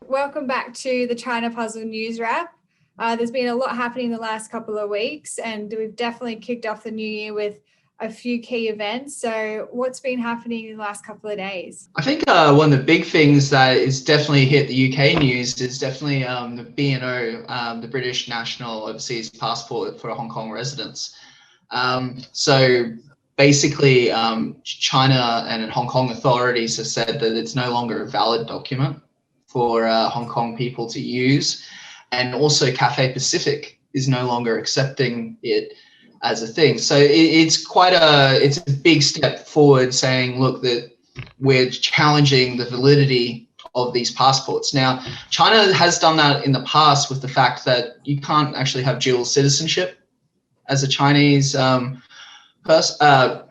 Welcome back to the China Puzzle News Wrap. There's been a lot happening the last couple of weeks, and we've definitely kicked off the new year with a few key events. So what's been happening in the last couple of days? I think one of the big things that is definitely hit the UK news is definitely the B&O, the British National Overseas Passport for Hong Kong residents. So basically, China and Hong Kong authorities have said that it's no longer a valid document for Hong Kong people to use. And also Cathay Pacific is no longer accepting it as a thing. So it's a big step forward saying, look, that we're challenging the validity of these passports. Now, China has done that in the past with the fact that you can't actually have dual citizenship as a Chinese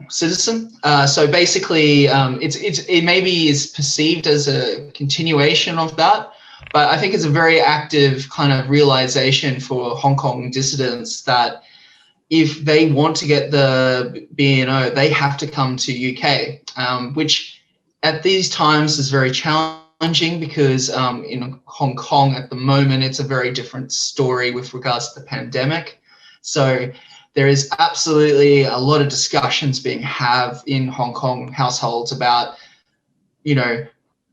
citizen. So basically, it maybe is perceived as a continuation of that, but I think it's a very active kind of realization for Hong Kong dissidents that if they want to get the B&O, they have to come to UK, which at these times is very challenging because in Hong Kong at the moment, it's a very different story with regards to the pandemic. So there is absolutely a lot of discussions being had in Hong Kong households about,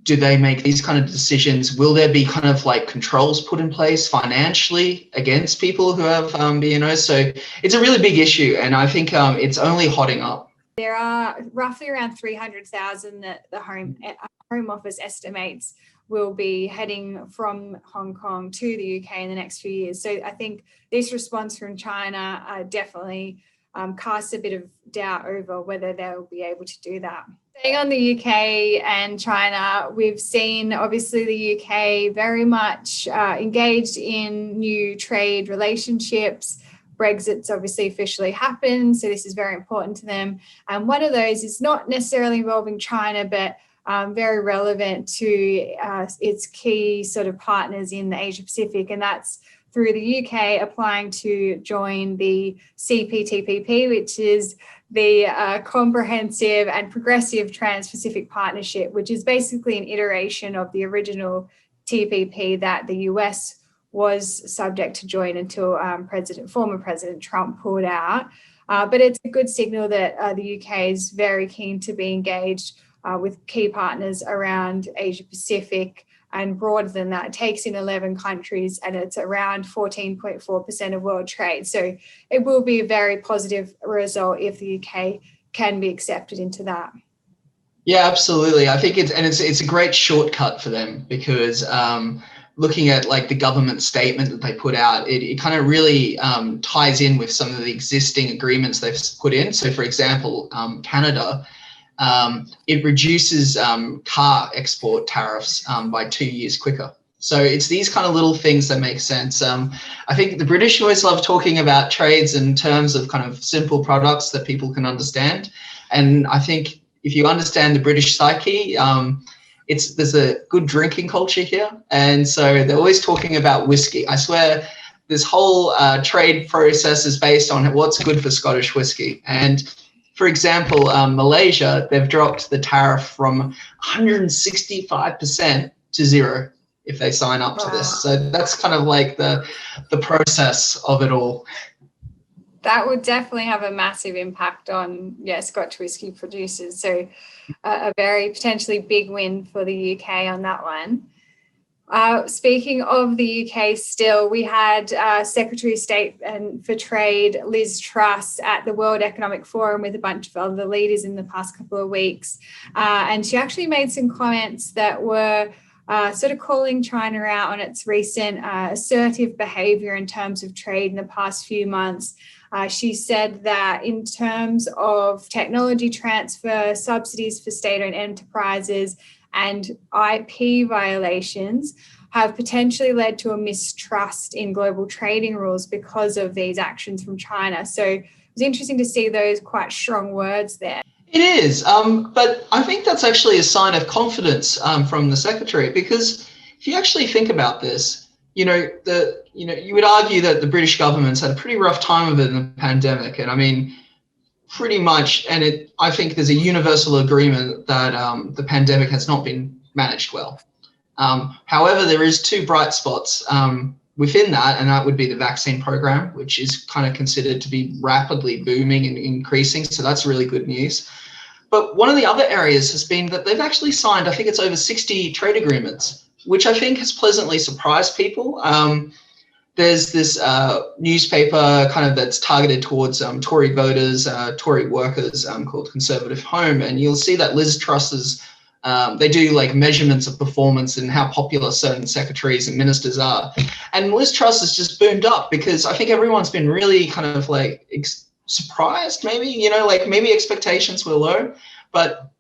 do they make these kind of decisions? Will there be kind of like controls put in place financially against people who have B&O? So it's a really big issue, and I think it's only hotting up. There are roughly around 300,000 that the Home Office estimates will be heading from Hong Kong to the UK in the next few years. So I think this response from China definitely casts a bit of doubt over whether they'll be able to do that. Staying on the UK and China, we've seen obviously the UK very much engaged in new trade relationships. Brexit's obviously officially happened, so this is very important to them. And one of those is not necessarily involving China, but very relevant to its key sort of partners in the Asia Pacific, and that's through the UK applying to join the CPTPP, which is the Comprehensive and Progressive Trans-Pacific Partnership, which is basically an iteration of the original TPP that the US was subject to join until former President Trump pulled out. But it's a good signal that the UK is very keen to be engaged with key partners around Asia Pacific, and broader than that. It takes in 11 countries and it's around 14.4% of world trade. So it will be a very positive result if the UK can be accepted into that. Yeah, absolutely. I think it's a great shortcut for them because looking at like the government statement that they put out, it kind of really ties in with some of the existing agreements they've put in. So for example, Canada, it reduces car export tariffs by 2 years quicker. So it's these kind of little things that make sense. I think the British always love talking about trades in terms of kind of simple products that people can understand. And I think if you understand the British psyche, there's a good drinking culture here. And so they're always talking about whiskey. I swear this whole trade process is based on what's good for Scottish whiskey. And for example, Malaysia, they've dropped the tariff from 165% to zero if they sign up to this. So that's kind of like the process of it all. That would definitely have a massive impact on Scotch whisky producers. So a very potentially big win for the UK on that one. Speaking of the UK still, we had Secretary of State for Trade Liz Truss at the World Economic Forum with a bunch of other leaders in the past couple of weeks. And she actually made some comments that were sort of calling China out on its recent assertive behaviour in terms of trade in the past few months. She said that in terms of technology transfer, subsidies for state-owned enterprises, and IP violations have potentially led to a mistrust in global trading rules because of these actions from China. So it was interesting to see those quite strong words there. It is, but I think that's actually a sign of confidence from the Secretary, because if you actually think about this, you would argue that the British government's had a pretty rough time of it in the pandemic. And I mean, pretty much, I think there's a universal agreement that the pandemic has not been managed well. However, there is two bright spots within that, and that would be the vaccine program, which is kind of considered to be rapidly booming and increasing. So that's really good news. But one of the other areas has been that they've actually signed, I think it's over 60 trade agreements, which I think has pleasantly surprised people. There's this newspaper kind of that's targeted towards Tory voters, Tory workers called Conservative Home. And you'll see that Liz Truss's, they do like measurements of performance and how popular certain secretaries and ministers are. And Liz Truss has just boomed up because I think everyone's been really kind of like surprised, maybe, you know, like maybe expectations were low, but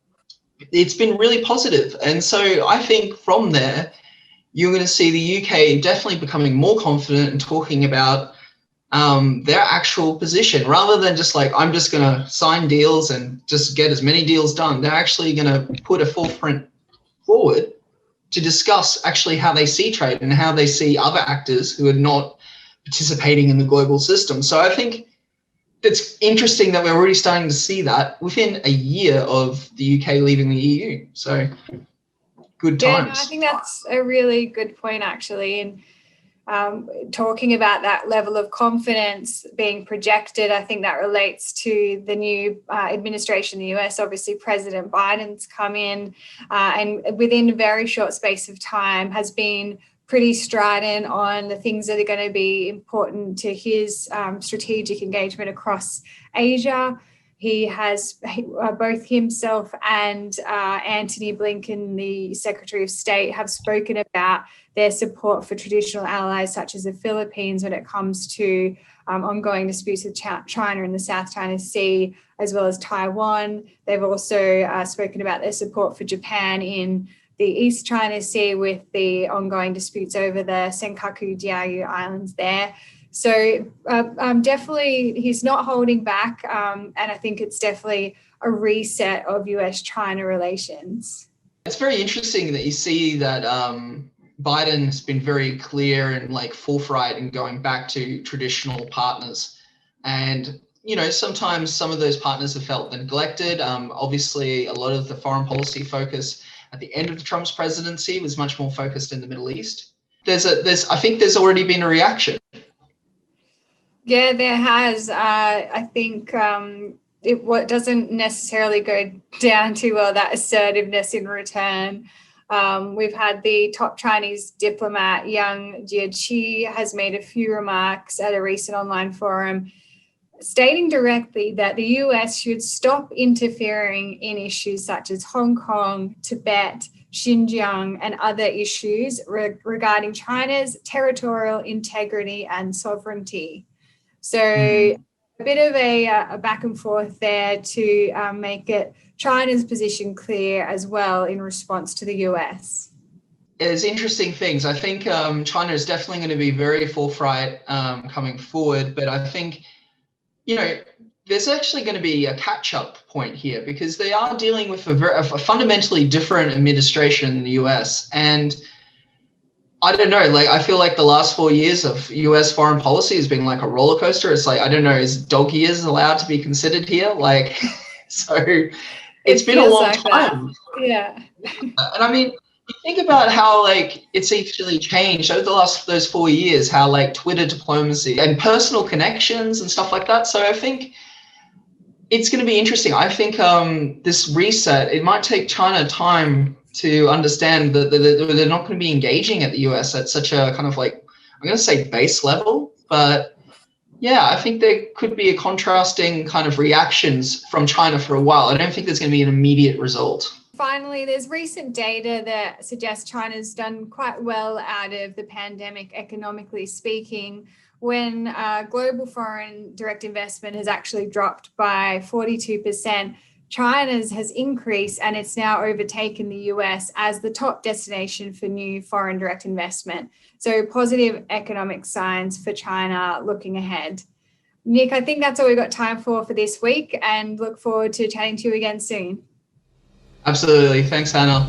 it's been really positive. And so I think from there, you're going to see the UK definitely becoming more confident and talking about their actual position rather than just like, I'm just going to sign deals and just get as many deals done. They're actually going to put a forefront forward to discuss actually how they see trade and how they see other actors who are not participating in the global system. So I think it's interesting that we're already starting to see that within a year of the UK leaving the EU. So good times. Yeah, no, I think that's a really good point, actually. And talking about that level of confidence being projected, I think that relates to the new administration in the US. Obviously, President Biden's come in and within a very short space of time has been pretty strident on the things that are going to be important to his strategic engagement across Asia. He has both himself and Antony Blinken, the Secretary of State, have spoken about their support for traditional allies such as the Philippines when it comes to ongoing disputes with China in the South China Sea, as well as Taiwan. They've also spoken about their support for Japan in the East China Sea with the ongoing disputes over the Senkaku Diaoyu Islands there. So definitely he's not holding back, and I think it's definitely a reset of US-China relations. It's very interesting that you see that Biden has been very clear and like forthright in going back to traditional partners. And, you know, sometimes some of those partners have felt neglected. Obviously, a lot of the foreign policy focus at the end of Trump's presidency was much more focused in the Middle East. I think there's already been a reaction. Yeah, there has. I think it doesn't necessarily go down to that assertiveness in return. We've had the top Chinese diplomat, Yang Jiechi, has made a few remarks at a recent online forum stating directly that the US should stop interfering in issues such as Hong Kong, Tibet, Xinjiang, and other issues regarding China's territorial integrity and sovereignty. So a bit of a back and forth there to make it China's position clear as well in response to the US. There's interesting things. I think China is definitely going to be very forthright coming forward, but I think, you know, there's actually going to be a catch-up point here because they are dealing with a fundamentally different administration in the US. And I don't know, like, I feel like the last 4 years of US foreign policy has been like a roller coaster. It's like, I don't know, is dog years allowed to be considered here? Like, so it's been a long like time. That. Yeah. And I mean, you think about how like it's actually changed over those 4 years, how like Twitter diplomacy and personal connections and stuff like that. So I think it's going to be interesting. I think this reset, it might take China time to understand that they're not going to be engaging at the US at such a kind of like, I'm going to say base level, but yeah, I think there could be a contrasting kind of reactions from China for a while. I don't think there's going to be an immediate result. Finally, there's recent data that suggests China's done quite well out of the pandemic, economically speaking, when global foreign direct investment has actually dropped by 42%. China's has increased and it's now overtaken the US as the top destination for new foreign direct investment. So positive economic signs for China looking ahead. Nick, I think that's all we've got time for this week and look forward to chatting to you again soon. Absolutely. Thanks, Hannah.